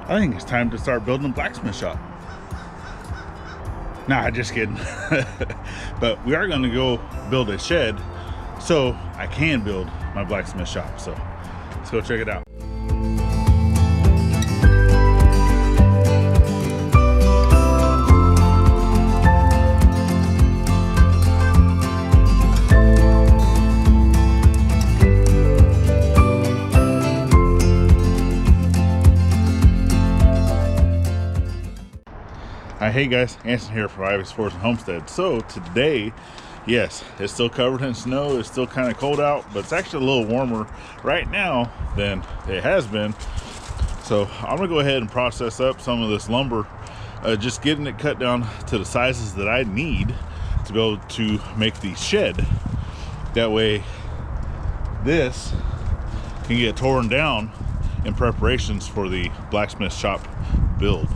I think it's time to start building a blacksmith shop. Nah, just kidding. But we are gonna go build a shed so I can build my blacksmith shop. So let's go check it out. Hey guys, Anson here for Ivey Sports and Homestead. So today, yes, it's still covered in snow. It's still kind of cold out, but it's actually a little warmer right now than it has been. So I'm gonna go ahead and process up some of this lumber, just getting it cut down to the sizes that I need to be able to make the shed. That way this can get torn down in preparations for the blacksmith shop build.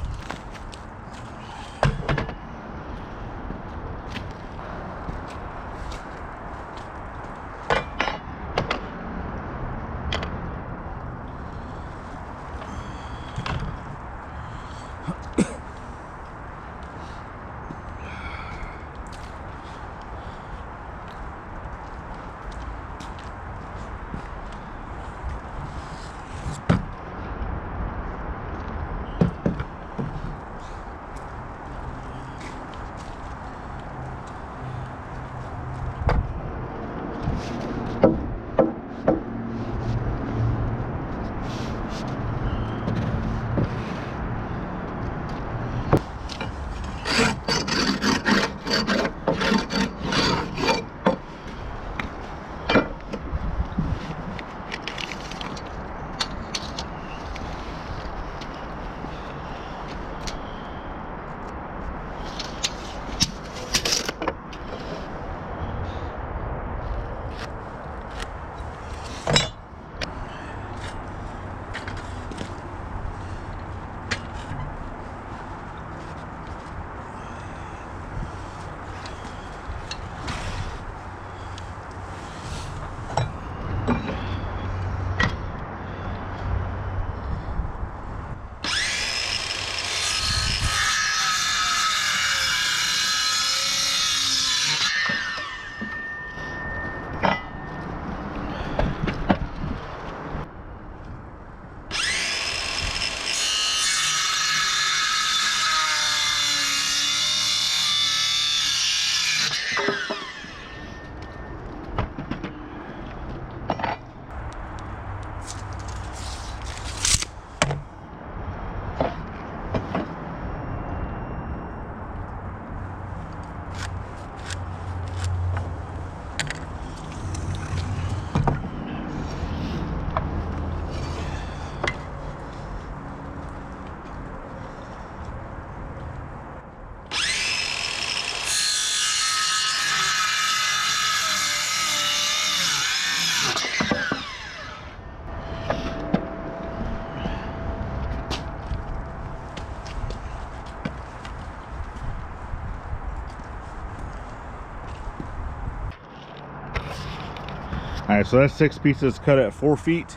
All right, so that's 6 pieces cut at 4 feet.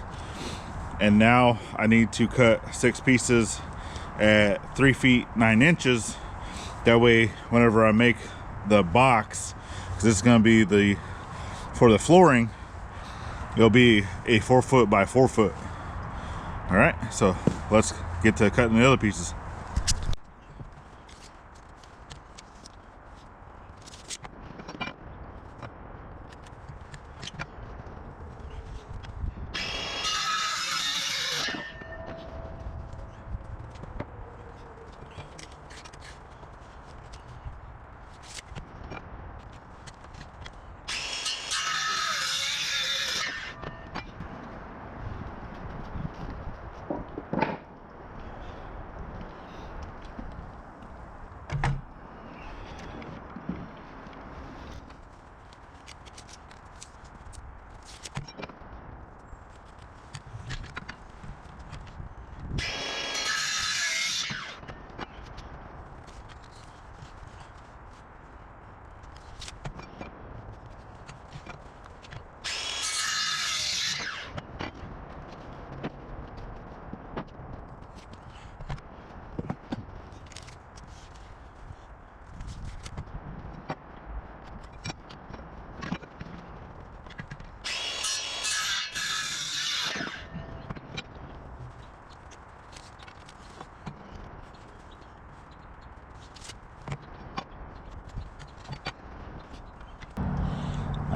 And now I need to cut 6 pieces at 3 feet 9 inches. That way, whenever I make the box, because this is gonna be for the flooring, it'll be a 4 foot by 4 foot. All right, so let's get to cutting the other pieces.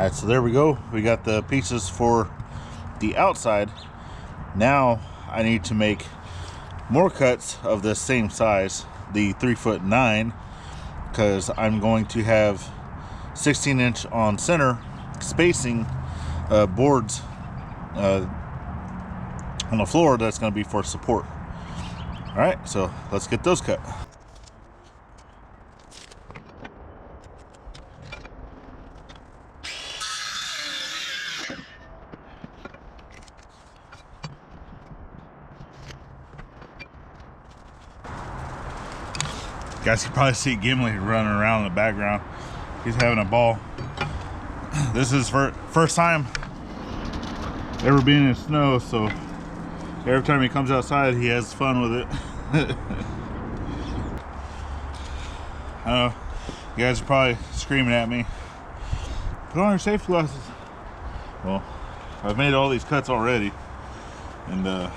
All right, so there we go. We got the pieces for the outside. Now I need to make more cuts of the same size, the 3'9", because I'm going to have 16-inch on center spacing boards on the floor that's going to be for support. All right, so let's get those cut. Guys, you probably see Gimli running around in the background. He's having a ball. This is first time ever being in snow, so every time he comes outside, he has fun with it. I know, you guys are probably screaming at me, put on your safety glasses. Well, I've made all these cuts already, and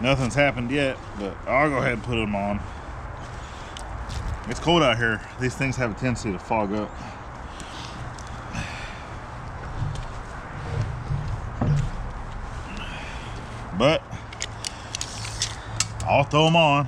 nothing's happened yet, but I'll go ahead and put them on. It's cold out here. These things have a tendency to fog up. But I'll throw them on.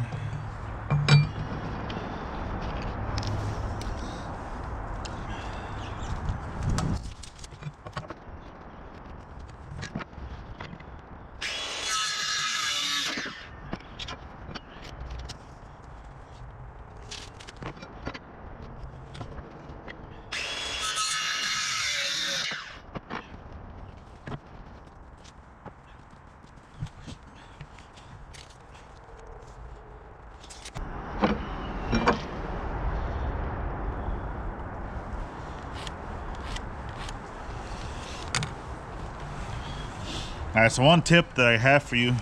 All right, so one tip that I have for you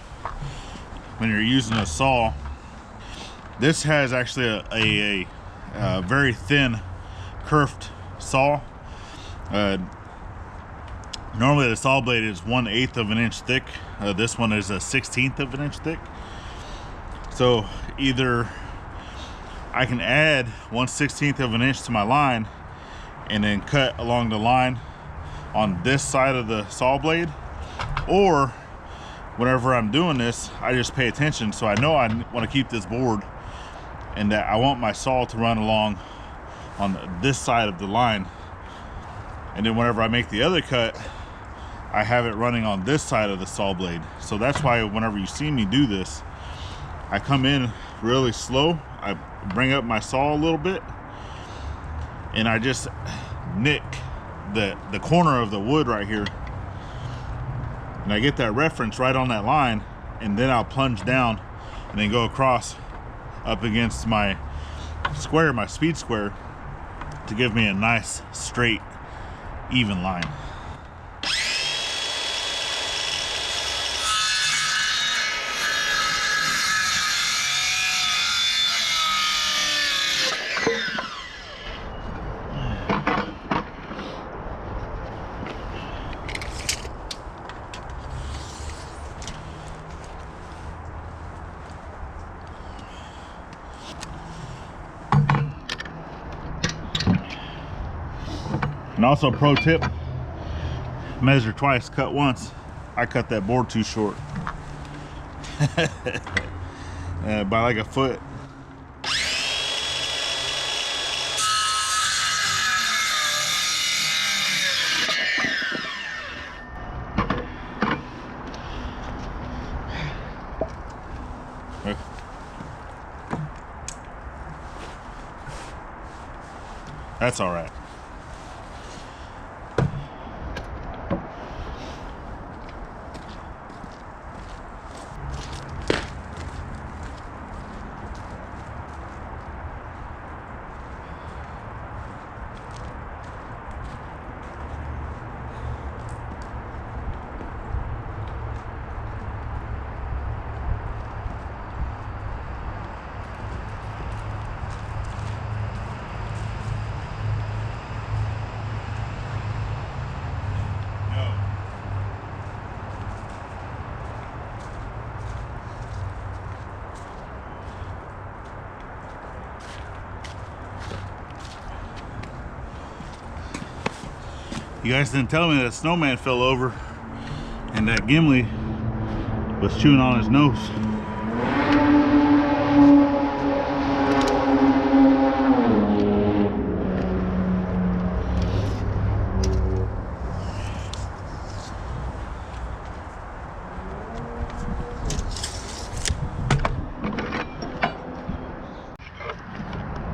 when you're using a saw, this has actually a very thin curved saw. Normally the saw blade is 1/8 of an inch thick. This one is a 1/16 of an inch thick. So either I can add 1/16 of an inch to my line and then cut along the line on this side of the saw blade, or whenever I'm doing this, I just pay attention, so I know I want to keep this board and that I want my saw to run along on this side of the line, and then whenever I make the other cut, I have it running on this side of the saw blade. So that's why whenever you see me do this, I come in really slow, I bring up my saw a little bit, and I just nick the corner of the wood right here, and I get that reference right on that line, and then I'll plunge down and then go across up against my square, my speed square, to give me a nice straight even line. And also, pro tip, measure twice, cut once. I cut that board too short. By like a foot. That's all right. You guys didn't tell me that snowman fell over and that Gimli was chewing on his nose.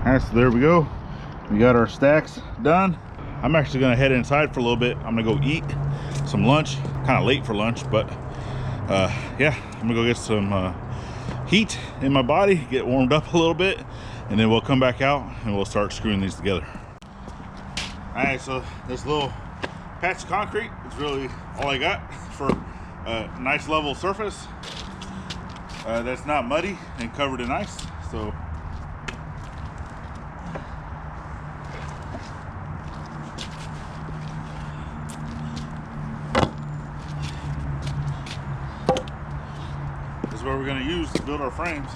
Alright, so there we go. We got our stacks done. I'm actually gonna head inside for a little bit. I'm gonna go eat some lunch. Kind of late for lunch, but yeah, I'm gonna go get some heat in my body, get warmed up a little bit, and then we'll come back out and we'll start screwing these together. All right, so this little patch of concrete is really all I got for a nice level surface that's not muddy and covered in ice. So this is what we're going to use to build our frames.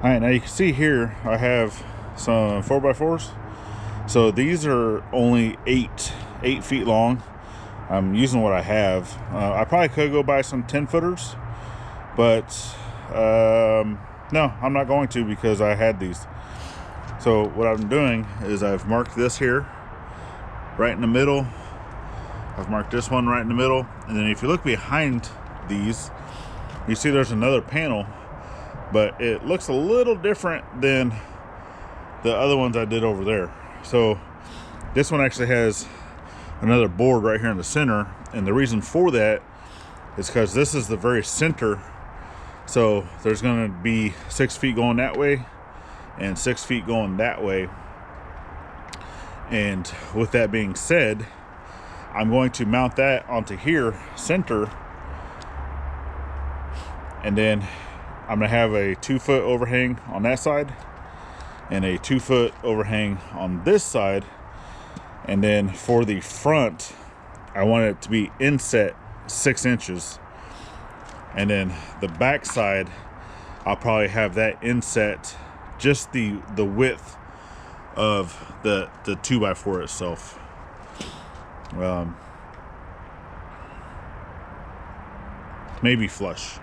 All right, now you can see here I have some 4x4s. So these are only 8 feet long. I'm using what I have. I probably could go buy some 10-footers, but no, I'm not going to because I had these. So what I'm doing is I've marked this here right in the middle. I've marked this one right in the middle, and then if you look behind these, you see there's another panel, but it looks a little different than the other ones I did over there. So this one actually has another board right here in the center, and the reason for that is because this is the very center. So there's going to be 6 feet going that way and 6 feet going that way. And with that being said, I'm going to mount that onto here, center, and then I'm going to have a 2-foot overhang on that side and a 2-foot overhang on this side. And then for the front, I want it to be inset 6 inches. And then the back side, I'll probably have that inset just the width of the 2x4 itself. Maybe flush.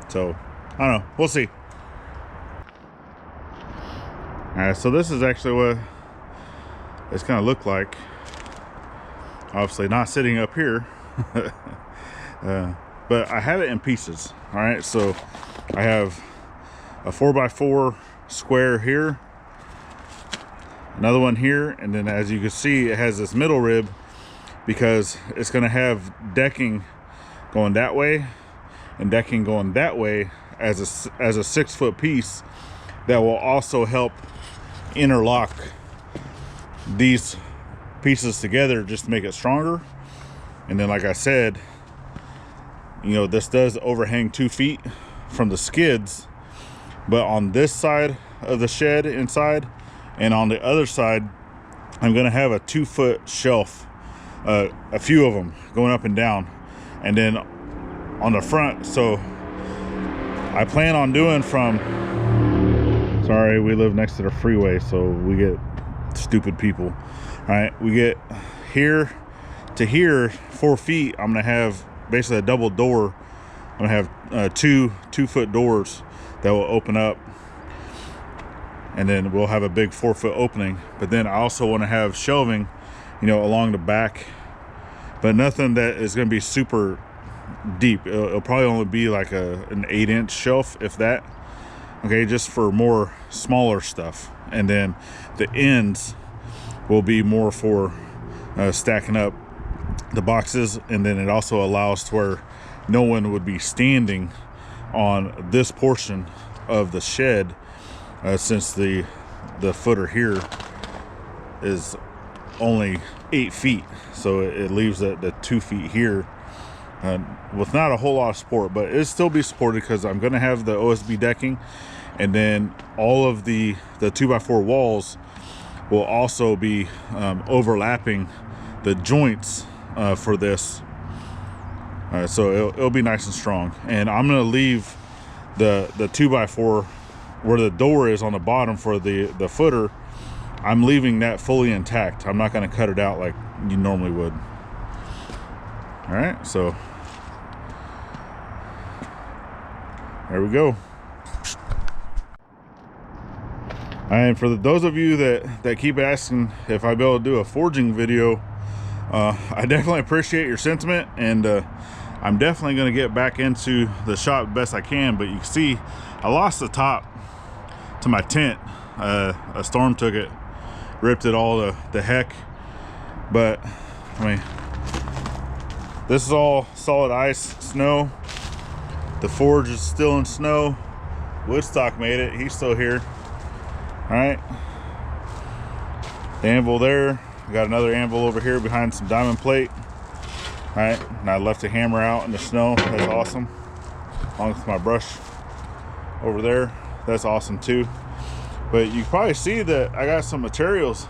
So I don't know, we'll see. Alright, so this is actually what it's gonna look like. Obviously not sitting up here. But I have it in pieces. All right, so I have a 4x4 square here, another one here, and then as you can see, it has this middle rib because it's going to have decking going that way and decking going that way as a 6-foot piece that will also help interlock these pieces together just to make it stronger. And then, like I said, you know, this does overhang 2 feet from the skids, but on this side of the shed inside and on the other side, I'm gonna have a 2-foot shelf, a few of them going up and down, and then on the front. So I plan on doing from, sorry, we live next to the freeway, so we get stupid people. All right, we get here to here 4 feet. I'm gonna have basically a double door. I'm gonna have two 2-foot doors that will open up, and then we'll have a big 4-foot opening. But then I also want to have shelving, you know, along the back, but nothing that is going to be super deep. It'll probably only be like an 8-inch shelf, if that. Okay, just for more smaller stuff. And then the ends will be more for stacking up the boxes, and then it also allows to where no one would be standing on this portion of the shed, since the footer here is only 8 feet, so it leaves the 2 feet here with not a whole lot of support, but it'll still be supported because I'm going to have the OSB decking, and then all of the 2x4 walls will also be overlapping the joints for this, so it'll be nice and strong. And I'm going to leave the 2x4 where the door is on the bottom for the footer. I'm leaving that fully intact. I'm not going to cut it out like you normally would. All right, so there we go. And for those of you that keep asking if I'll be able to do a forging video, I definitely appreciate your sentiment, and I'm definitely going to get back into the shop best I can. But you can see I lost the top to my tent. A storm took it, ripped it all the heck. But I mean, this is all solid ice, snow. The forge is still in snow. Woodstock made it, he's still here. All right, the anvil there. I got another anvil over here behind some diamond plate. All right, and I left the hammer out in the snow. That's awesome. Along with my brush over there, that's awesome too. But you can probably see that I got some materials,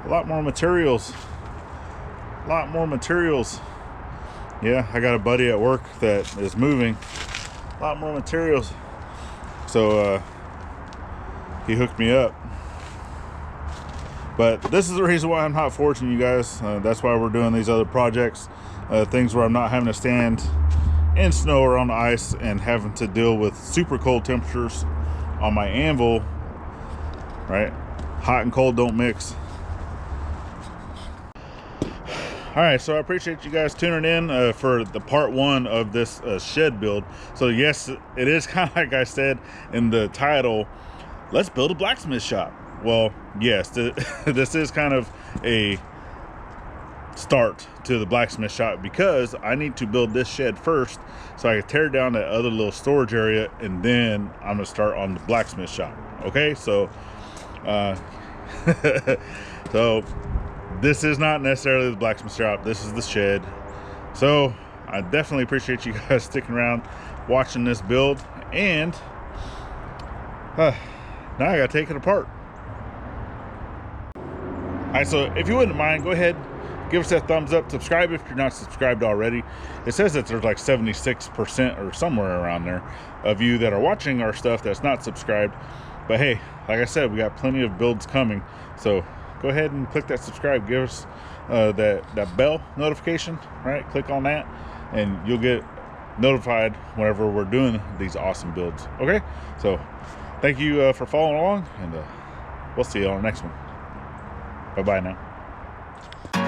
a lot more materials. Yeah, I got a buddy at work that is moving. A lot more materials. So he hooked me up. But this is the reason why I'm not forging, you guys. That's why we're doing these other projects. Things where I'm not having to stand in snow or on the ice and having to deal with super cold temperatures on my anvil, right? Hot and cold don't mix. All right, so I appreciate you guys tuning in for the part 1 of this shed build. So yes, it is kind of like I said in the title, let's build a blacksmith shop. Well, yes, this is kind of a start to the blacksmith shop, because I need to build this shed first so I can tear down that other little storage area, and then I'm gonna start on the blacksmith shop. Okay, so so this is not necessarily the blacksmith shop, this is the shed. So I definitely appreciate you guys sticking around watching this build, and now I gotta take it apart. All right, so if you wouldn't mind, go ahead, give us that thumbs up, subscribe if you're not subscribed already. It says that there's like 76% or somewhere around there of you that are watching our stuff that's not subscribed. But hey, like I said, we got plenty of builds coming, so go ahead and click that subscribe, give us that bell notification, right? Click on that and you'll get notified whenever we're doing these awesome builds. Okay, so thank you for following along, and we'll see you on the next one. Bye bye now.